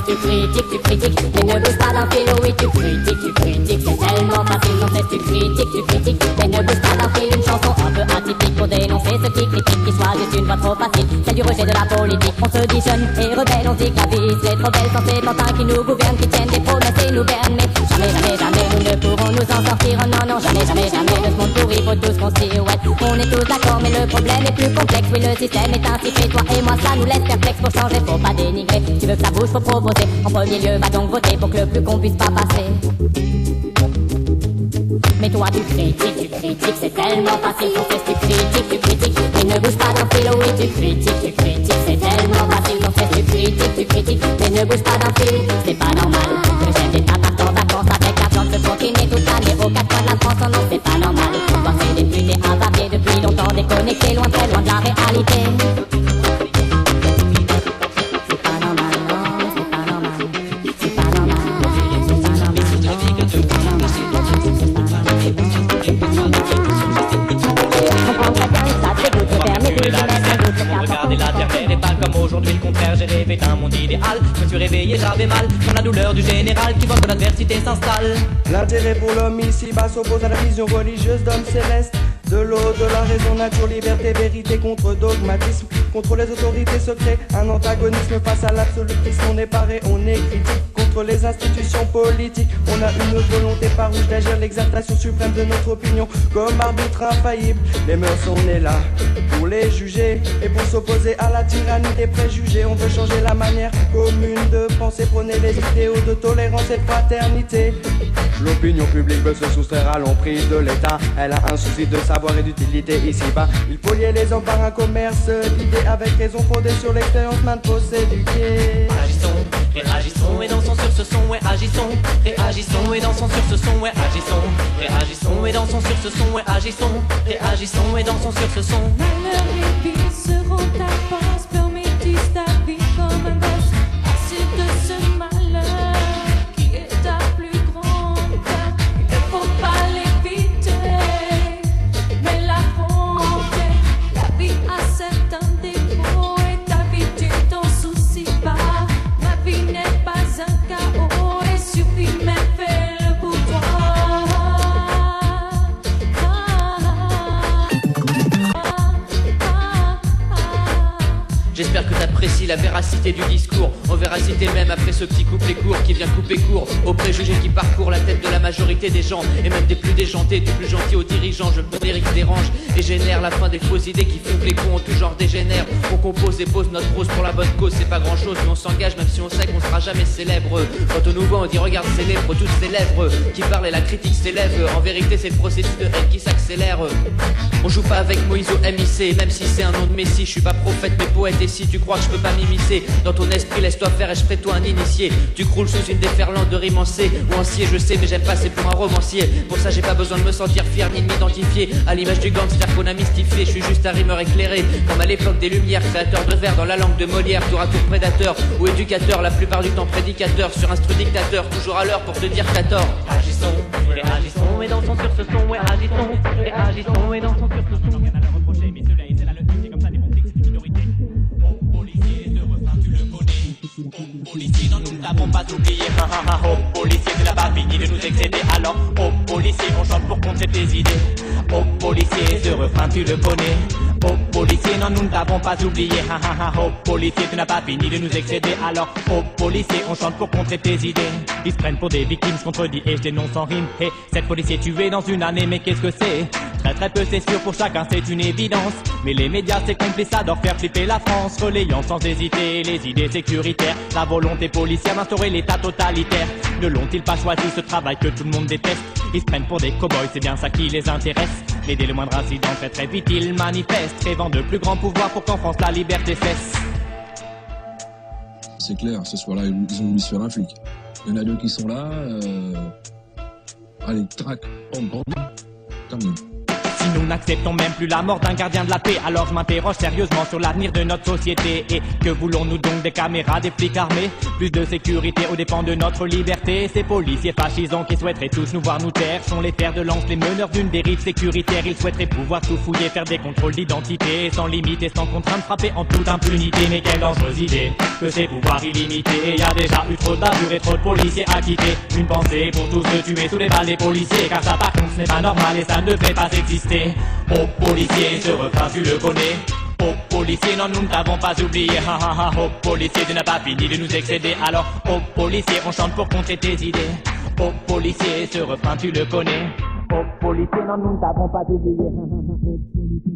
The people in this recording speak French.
tu critiques, mais ne bouge pas d'un fil, oui tu critiques, c'est tellement facile, sans cesse tu critiques, mais ne bouge pas d'un fil, une chanson un peu atypique pour dénoncer ceux qui critiquent, qui choisissent une voie trop facile, celle du rejet de la politique. On se dit jeune et rebelle, on dit que la vie c'est trop belle, sans ces pantins qui nous gouvernent, qui tiennent des promesses et nous bernent, mais jamais nous ne pourrons nous en sortir, oh non, jamais de ce monde pourri, faut tous qu'on se tire, ouais, on est tous d'accord, mais le problème est plus complexe, oui le système est ainsi fait, toi et moi ça nous laisse perplexe, pour changer faut pas dénigrer, tu veux que ça bouge faut proposer, en premier lieu va donc voter pour que le plus qu'on puisse pas passer. Mais toi tu critiques, c'est tellement facile, ton cesse tu critiques, mais ne bouge pas d'un fil, oui tu critiques, c'est tellement facile, ton cesse tu critiques, mais ne bouge pas d'un fil, c'est pas normal, que le chef d'État parte en vacances avec l'argent de se continuer toute l'année aux quatre coins de la France, oh non c'est pas normal, voir ces députés invadés depuis longtemps déconnectés, loin très loin de la réalité. Regardez la terre n'est pas comme aujourd'hui, le contraire, j'ai rêvé d'un monde idéal. Je me suis réveillé, j'avais mal, comme la douleur du général qui voit que l'adversité s'installe. L'intérêt pour l'homme ici-bas s'oppose à la vision religieuse d'homme céleste. De l'eau, de la raison, nature, liberté, vérité contre dogmatisme. Contre les autorités secrètes, un antagonisme face à l'absolutisme. On est paré, on est critique contre les institutions politiques. On a une volonté farouche d'agir, l'exaltation suprême de notre opinion comme arbitre infaillible. Les mœurs, on est là pour les juger et pour s'opposer à la tyrannie des préjugés. On veut changer la manière commune de penser, prôner les idéaux de tolérance et de fraternité. L'opinion publique veut se soustraire à l'emprise de l'État. Elle a un souci de savoir et d'utilité ici-bas. Il faut lier les hommes par un commerce d'idées avec raison fondée sur l'expérience, man faut s'éduquer. Agissons, réagissons et dansons sur ce son, ouais agissons, réagissons et dansons sur ce son, ouais agissons, réagissons et dansons sur ce son, ouais agissons, réagissons et dansons sur ce son. Malheur et vie seront ta force, permets-tu ta vie comme un boss, assis de ce malheur qui est ta plus grande peur. Il ne faut pas l'éviter, mais l'affronter. La vie a certains défauts et ta vie tu t'en soucies pas. Ma vie n'est pas un chaos et suffit même fais-le pour toi. J'espère que t'apprécies la véracité du discours. En véracité même après ce petit couplet court qui vient couper court aux préjugés qui parcourent la tête de la majorité des gens. Et même des plus déjantés, du plus gentil aux dirigeants. Je pondérique, dérange et génère la fin des fausses idées qui font que les cons en tout genre dégénèrent. On compose et pose notre prose pour la bonne cause. C'est pas grand chose mais on s'engage même si on sait qu'on sera jamais célèbre. Quand on nous voit on dit regarde célèbre toutes ces lèvres qui parlent et la critique s'élève. En vérité c'est le processus de haine qui s'accélère. On joue pas avec Moïse au MIC, même si c'est un nom de Messie. Je suis pas prophète mais poète. Et si tu crois que je peux pas m'immiscer dans ton esprit, laisse-toi faire et je ferai toi un initié. Tu croules sous une déferlante de rimes en C ou en cier, je sais, mais j'aime passer pour un romancier. Pour ça j'ai pas besoin de me sentir fier ni de m'identifier à l'image du gangster qu'on a mystifié. Je suis juste un rimeur éclairé, comme à l'époque des Lumières, créateur de vers dans la langue de Molière, tour à tour prédateur ou éducateur, la plupart du temps prédicateur sur instru dictateur, toujours à l'heure pour te dire que t'as tort. Agissons, réagissons et dansons sur ce son, ouais agissons, réagissons et dansons sur ce son. Policier, non, nous n'avons pas oublié. Oh, policier, tu n'as pas fini de nous excéder. Alors, oh, policier, on chante pour contrer tes idées. Oh, policier, ce refrain, tu le connais. Oh, policier, non, nous ne t'avons pas oublié. Oh, policier, tu n'as pas fini de nous excéder. Alors, oh, policier, on chante pour contrer tes idées. Ils se prennent pour des victimes, se contredit et je dénonce en rime. Hey, 7 policiers tués dans une année, mais qu'est-ce que c'est? Très peu c'est sûr, pour chacun c'est une évidence. Mais les médias c'est complice, adorent faire flipper la France, relayant sans hésiter les idées sécuritaires, la volonté policière d'instaurer l'état totalitaire. Ne l'ont-ils pas choisi ce travail que tout le monde déteste? Ils se prennent pour des cow-boys, c'est bien ça qui les intéresse. Mais dès le moindre incident très vite ils manifestent, rêvant de plus grands pouvoirs pour qu'en France la liberté cesse. C'est clair, ce soir-là ils ont voulu se faire un flic. Il y en a deux qui sont là, allez, trac, terminé. Si nous n'acceptons même plus la mort d'un gardien de la paix, alors je m'interroge sérieusement sur l'avenir de notre société. Et que voulons-nous donc? Des caméras, des flics armés, plus de sécurité aux dépens de notre liberté? Ces policiers fascisants qui souhaiteraient tous nous voir nous taire sont les fers de lance, les meneurs d'une dérive sécuritaire. Ils souhaiteraient pouvoir tout fouiller, faire des contrôles d'identité sans limite et sans contrainte, frapper en toute impunité. Mais quelle dangereuse idée que ces pouvoirs illimités. Et y a déjà eu trop de bavures et trop de policiers acquittés. Une pensée pour tous ceux tués sous les balles des policiers, car ça par contre ce n'est pas normal et ça ne devrait pas exister. Oh policier, ce refrain tu le connais. Oh policier, non nous ne t'avons pas oublié. Ha ha ha. Oh policier, tu n'as pas fini de nous excéder. Alors oh policier, on chante pour contrer tes idées. Oh policier, ce refrain tu le connais. Oh policier, non nous ne t'avons pas oublié. Ha ha ha. Oh policier.